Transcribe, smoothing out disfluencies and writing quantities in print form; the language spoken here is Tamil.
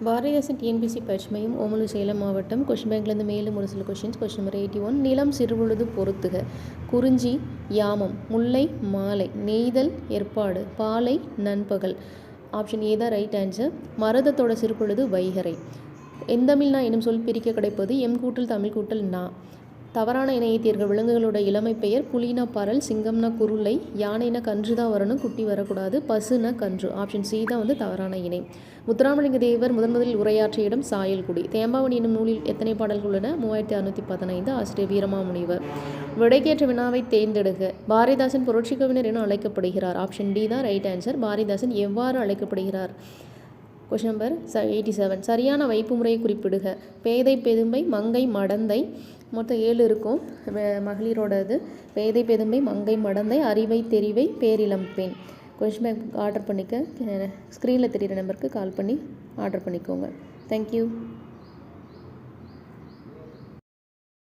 பாரதிதாசன் டிஎன்பிசி பயிற்சி மையம் ஓமலூர் சேலம் மாவட்டம். கொஸ்டின் பேங்க்லேருந்து மேலும் ஒரு சில கொஸ்டின்ஸ். Question number 81. நிலம் சிறுபொழுது பொறுத்துக. குறிஞ்சி யாமம், முல்லை மாலை, நெய்தல் ஏற்பாடு, பாலை நண்பகல். ஆப்ஷன் ஏ தான் ரைட் ஆன்சர். மருதத்தோட சிறுபொழுது வைகறை. எந்தமிழ்னா எனும் சொல் பிரிக்க கிடைப்பது எம் கூட்டல் தமிழ் கூட்டல் நா. தவறான இணையை தீர்க்க. விலங்குகளோட இளமை பெயர். புலினா பரல், சிங்கம்னா குருளை, யானைனா கன்று தான் வரணும், குட்டி வரக்கூடாது, பசுனா கன்று. ஆப்ஷன் சி தான் தவறான இணை. முத்துராமலிங்க தேவர் முதலில் உரையாற்றிய இடம் சாயல்குடி. தேம்பாவணி என்னும் நூலில் எத்தனை பாடல்கள் உள்ளன? 3615. ஆசிரியர் வீரமாமுனிவர். விடைக்கேற்ற வினாவை தேர்ந்தெடுக்க. பாரதிதாசன் புரட்சி கவிஞர் என அழைக்கப்படுகிறார். ஆப்ஷன் டி தான் ரைட் ஆன்சர். பாரதிதாசன் எவ்வாறு அழைக்கப்படுகிறார்? Question number 87. சரியான வைப்பு முறையை குறிப்பிடுக. பேதை பெதும்பை, மங்கை மடந்தை. மொத்தம் 7 இருக்கும் மகளிரோட இது. பேதை பெதும்பை, மங்கை மடந்தை, அறிவை தெரிவை, பேரிளம்பெண். கொஸ்டின் பேங்க் ஆர்டர் பண்ணிக்க. ஸ்க்ரீனில் தெரிகிற நம்பருக்கு கால் பண்ணி ஆர்டர் பண்ணிக்கோங்க. தேங்க்யூ.